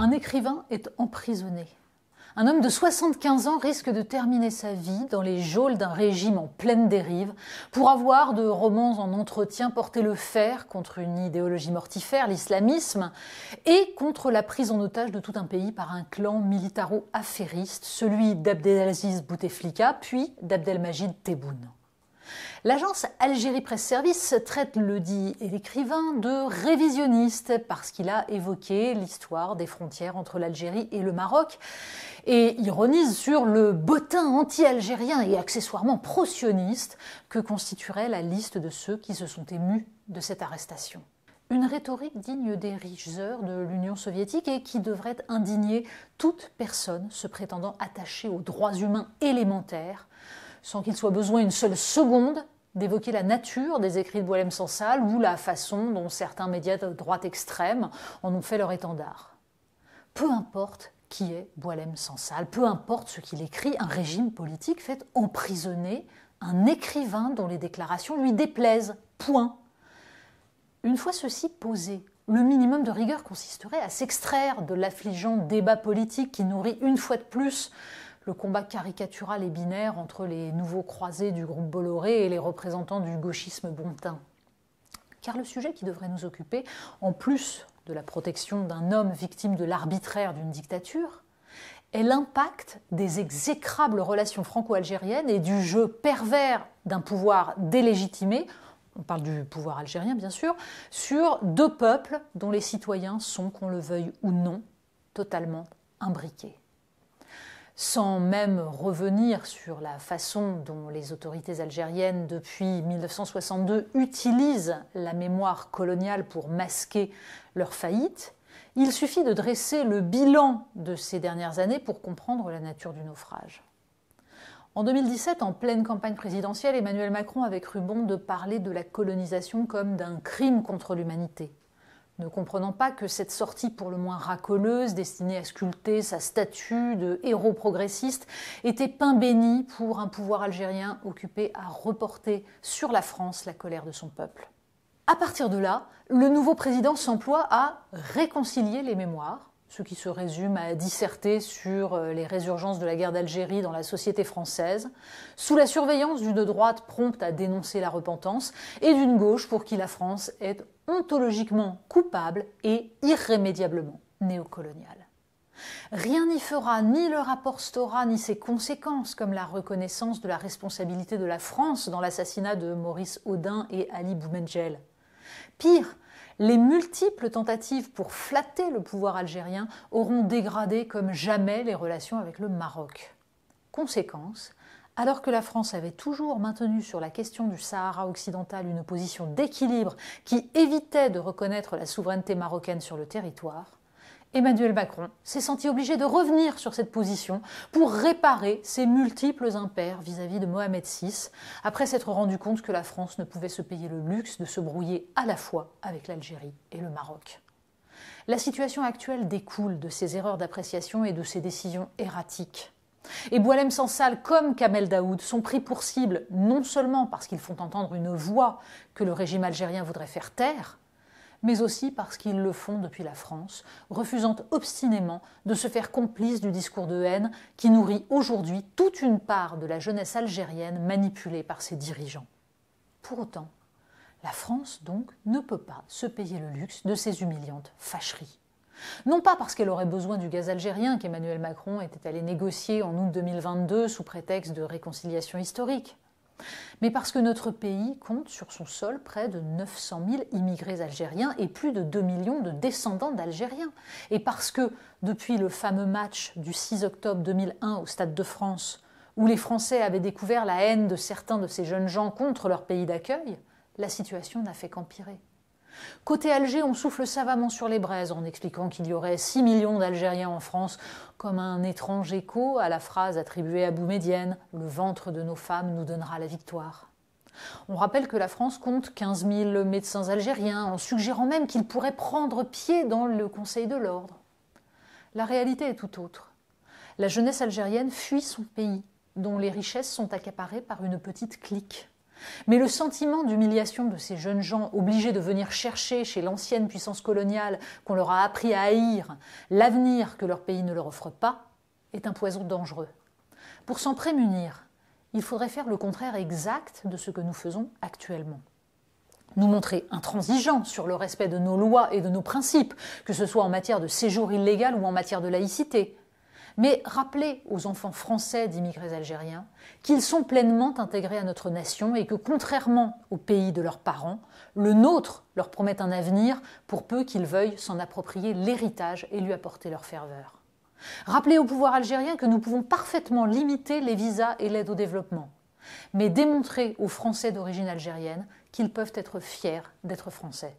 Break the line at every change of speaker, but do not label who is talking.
Un écrivain est emprisonné. Un homme de 75 ans risque de terminer sa vie dans les geôles d'un régime en pleine dérive pour avoir de romans en entretien porté le fer contre une idéologie mortifère, l'islamisme, et contre la prise en otage de tout un pays par un clan militaro-affairiste, celui d'Abdelaziz Bouteflika puis d'Abdelmajid Tebboune. L'agence Algérie Presse Service traite le dit l'écrivain de révisionniste parce qu'il a évoqué l'histoire des frontières entre l'Algérie et le Maroc et ironise sur le bottin anti-algérien et accessoirement pro-sioniste que constituerait la liste de ceux qui se sont émus de cette arrestation. Une rhétorique digne des riches heures de l'Union soviétique et qui devrait indigner toute personne se prétendant attachée aux droits humains élémentaires, sans qu'il soit besoin une seule seconde d'évoquer la nature des écrits de Boualem Sansal ou la façon dont certains médias de droite extrême en ont fait leur étendard. Peu importe qui est Boualem Sansal, peu importe ce qu'il écrit, un régime politique fait emprisonner un écrivain dont les déclarations lui déplaisent. Point. Une fois ceci posé, le minimum de rigueur consisterait à s'extraire de l'affligeant débat politique qui nourrit une fois de plus le combat caricatural et binaire entre les nouveaux croisés du groupe Bolloré et les représentants du gauchisme bontain. Car le sujet qui devrait nous occuper, en plus de la protection d'un homme victime de l'arbitraire d'une dictature, est l'impact des exécrables relations franco-algériennes et du jeu pervers d'un pouvoir délégitimé, on parle du pouvoir algérien bien sûr, sur deux peuples dont les citoyens sont, qu'on le veuille ou non, totalement imbriqués. Sans même revenir sur la façon dont les autorités algériennes, depuis 1962, utilisent la mémoire coloniale pour masquer leur faillite, il suffit de dresser le bilan de ces dernières années pour comprendre la nature du naufrage. En 2017, en pleine campagne présidentielle, Emmanuel Macron avait cru bon de parler de la colonisation comme d'un crime contre l'humanité, ne comprenant pas que cette sortie pour le moins racoleuse, destinée à sculpter sa statue de héros progressiste, était pain béni pour un pouvoir algérien occupé à reporter sur la France la colère de son peuple. À partir de là, le nouveau président s'emploie à réconcilier les mémoires, ce qui se résume à disserter sur les résurgences de la guerre d'Algérie dans la société française, sous la surveillance d'une droite prompte à dénoncer la repentance et d'une gauche pour qui la France est ontologiquement coupable et irrémédiablement néocoloniale. Rien n'y fera, ni le rapport Stora, ni ses conséquences, comme la reconnaissance de la responsabilité de la France dans l'assassinat de Maurice Audin et Ali Boumendjel. Pire, les multiples tentatives pour flatter le pouvoir algérien auront dégradé comme jamais les relations avec le Maroc. Conséquence, alors que la France avait toujours maintenu sur la question du Sahara occidental une position d'équilibre qui évitait de reconnaître la souveraineté marocaine sur le territoire, Emmanuel Macron s'est senti obligé de revenir sur cette position pour réparer ses multiples impairs vis-à-vis de Mohamed VI, après s'être rendu compte que la France ne pouvait se payer le luxe de se brouiller à la fois avec l'Algérie et le Maroc. La situation actuelle découle de ces erreurs d'appréciation et de ces décisions erratiques. Et Boualem Sansal comme Kamel Daoud sont pris pour cible non seulement parce qu'ils font entendre une voix que le régime algérien voudrait faire taire, mais aussi parce qu'ils le font depuis la France, refusant obstinément de se faire complice du discours de haine qui nourrit aujourd'hui toute une part de la jeunesse algérienne manipulée par ses dirigeants. Pour autant, la France, donc, ne peut pas se payer le luxe de ces humiliantes fâcheries. Non pas parce qu'elle aurait besoin du gaz algérien qu'Emmanuel Macron était allé négocier en août 2022 sous prétexte de réconciliation historique, mais parce que notre pays compte sur son sol près de 900 000 immigrés algériens et plus de 2 millions de descendants d'Algériens. Et parce que, depuis le fameux match du 6 octobre 2001 au Stade de France, où les Français avaient découvert la haine de certains de ces jeunes gens contre leur pays d'accueil, la situation n'a fait qu'empirer. Côté Alger, on souffle savamment sur les braises en expliquant qu'il y aurait 6 millions d'Algériens en France, comme un étrange écho à la phrase attribuée à Boumedienne « Le ventre de nos femmes nous donnera la victoire ». On rappelle que la France compte 15 000 médecins algériens, en suggérant même qu'ils pourraient prendre pied dans le Conseil de l'Ordre. La réalité est tout autre. La jeunesse algérienne fuit son pays, dont les richesses sont accaparées par une petite clique. Mais le sentiment d'humiliation de ces jeunes gens obligés de venir chercher chez l'ancienne puissance coloniale qu'on leur a appris à haïr l'avenir que leur pays ne leur offre pas est un poison dangereux. Pour s'en prémunir, il faudrait faire le contraire exact de ce que nous faisons actuellement. Nous montrer intransigeants sur le respect de nos lois et de nos principes, que ce soit en matière de séjour illégal ou en matière de laïcité. Mais rappeler aux enfants français d'immigrés algériens qu'ils sont pleinement intégrés à notre nation et que, contrairement au pays de leurs parents, le nôtre leur promet un avenir pour peu qu'ils veuillent s'en approprier l'héritage et lui apporter leur ferveur. Rappeler au pouvoir algérien que nous pouvons parfaitement limiter les visas et l'aide au développement, mais démontrer aux Français d'origine algérienne qu'ils peuvent être fiers d'être Français.